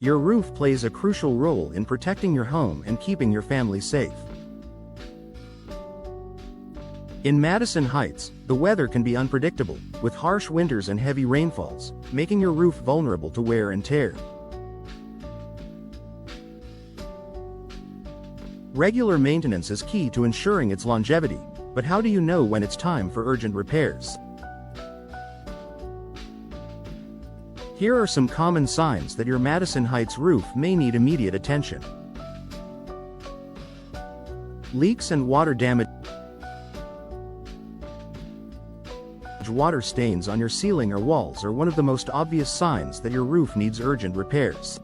Your roof plays a crucial role in protecting your home and keeping your family safe. In Madison Heights, the weather can be unpredictable, with harsh winters and heavy rainfalls, making your roof vulnerable to wear and tear. Regular maintenance is key to ensuring its longevity, but how do you know when it's time for urgent repairs? Here are some common signs that your Madison Heights roof may need immediate attention. Leaks and water damage. Water stains on your ceiling or walls are one of the most obvious signs that your roof needs urgent repairs.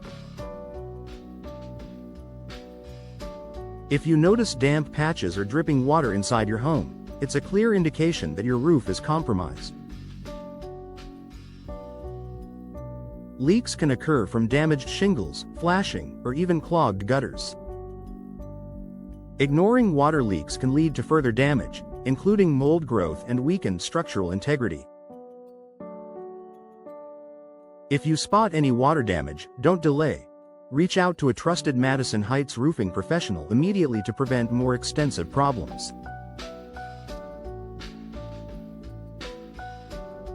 If you notice damp patches or dripping water inside your home, it's a clear indication that your roof is compromised. Leaks can occur from damaged shingles, flashing, or even clogged gutters. Ignoring water leaks can lead to further damage, including mold growth and weakened structural integrity. If you spot any water damage, don't delay. Reach out to a trusted Madison Heights roofing professional immediately to prevent more extensive problems.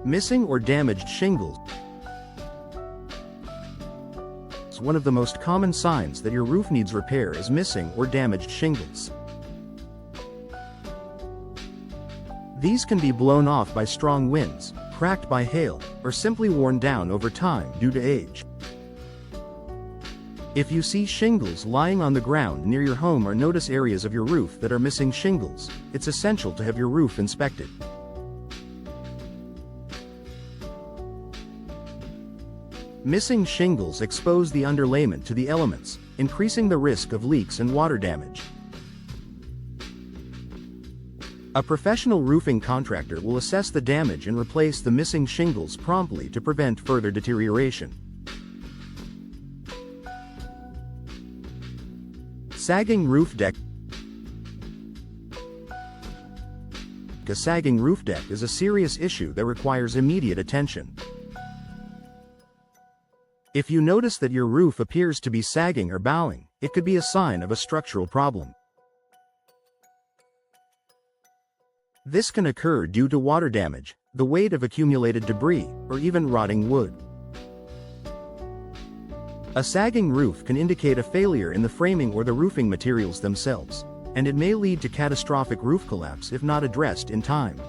Missing or damaged shingles. One of the most common signs that your roof needs repair is missing or damaged shingles. These can be blown off by strong winds, cracked by hail, or simply worn down over time due to age. If you see shingles lying on the ground near your home or notice areas of your roof that are missing shingles, it's essential to have your roof inspected. Missing shingles expose the underlayment to the elements, increasing the risk of leaks and water damage. A professional roofing contractor will assess the damage and replace the missing shingles promptly to prevent further deterioration. Sagging roof deck. A sagging roof deck is a serious issue that requires immediate attention. If you notice that your roof appears to be sagging or bowing, it could be a sign of a structural problem. This can occur due to water damage, the weight of accumulated debris, or even rotting wood. A sagging roof can indicate a failure in the framing or the roofing materials themselves, and it may lead to catastrophic roof collapse if not addressed in time.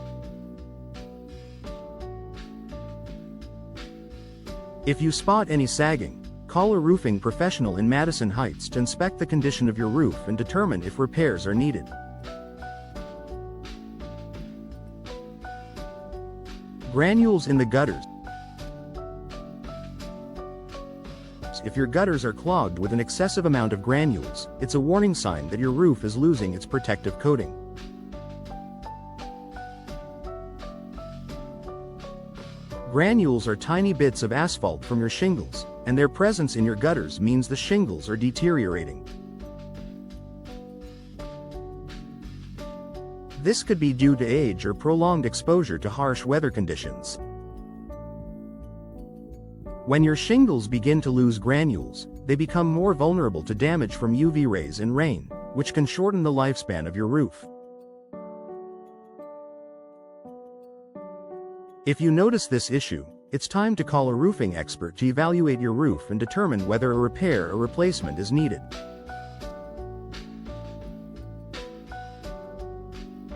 If you spot any sagging, call a roofing professional in Madison Heights to inspect the condition of your roof and determine if repairs are needed. Granules in the gutters. If your gutters are clogged with an excessive amount of granules, it's a warning sign that your roof is losing its protective coating. Granules are tiny bits of asphalt from your shingles, and their presence in your gutters means the shingles are deteriorating. This could be due to age or prolonged exposure to harsh weather conditions. When your shingles begin to lose granules, they become more vulnerable to damage from UV rays and rain, which can shorten the lifespan of your roof. If you notice this issue, it's time to call a roofing expert to evaluate your roof and determine whether a repair or replacement is needed.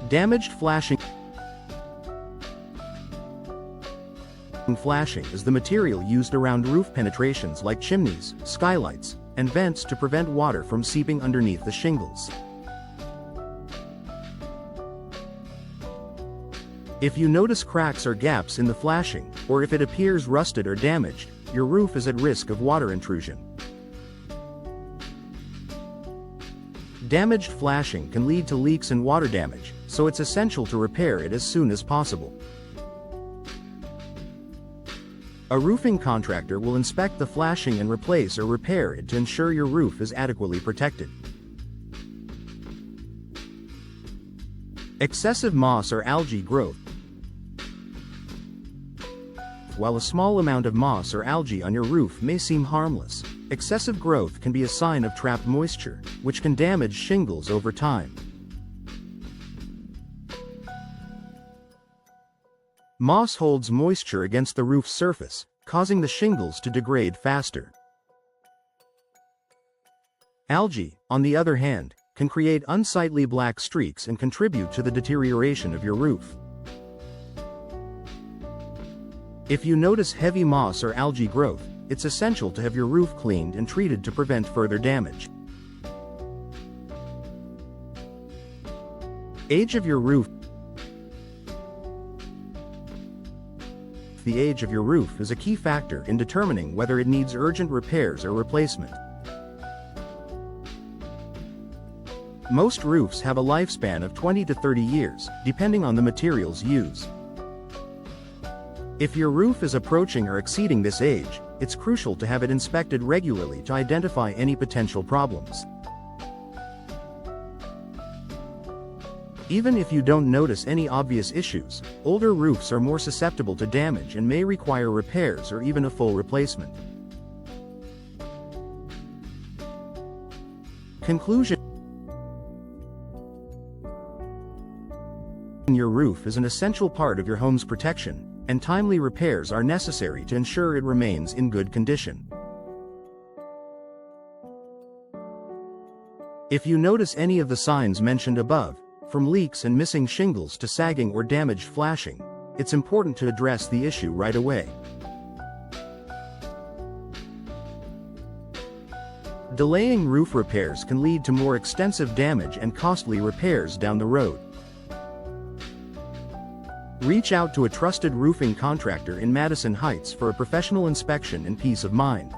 Damaged flashing. Flashing is the material used around roof penetrations like chimneys, skylights, and vents to prevent water from seeping underneath the shingles. If you notice cracks or gaps in the flashing, or if it appears rusted or damaged, your roof is at risk of water intrusion. Damaged flashing can lead to leaks and water damage, so it's essential to repair it as soon as possible. A roofing contractor will inspect the flashing and replace or repair it to ensure your roof is adequately protected. Excessive moss or algae growth. While a small amount of moss or algae on your roof may seem harmless, Excessive growth can be a sign of trapped moisture, which can damage shingles over time. Moss holds moisture against the roof surface, causing the shingles to degrade faster. Algae, on the other hand, can create unsightly black streaks and contribute to the deterioration of your roof. If you notice heavy moss or algae growth, it's essential to have your roof cleaned and treated to prevent further damage. Age of your roof. The age of your roof is a key factor in determining whether it needs urgent repairs or replacement. Most roofs have a lifespan of 20 to 30 years, depending on the materials used. If your roof is approaching or exceeding this age, it's crucial to have it inspected regularly to identify any potential problems. Even if you don't notice any obvious issues, older roofs are more susceptible to damage and may require repairs or even a full replacement. Conclusion: your roof is an essential part of your home's protection, and timely repairs are necessary to ensure it remains in good condition. If you notice any of the signs mentioned above, from leaks and missing shingles to sagging or damaged flashing, it's important to address the issue right away. Delaying roof repairs can lead to more extensive damage and costly repairs down the road. Reach out to a trusted roofing contractor in Madison Heights for a professional inspection and peace of mind.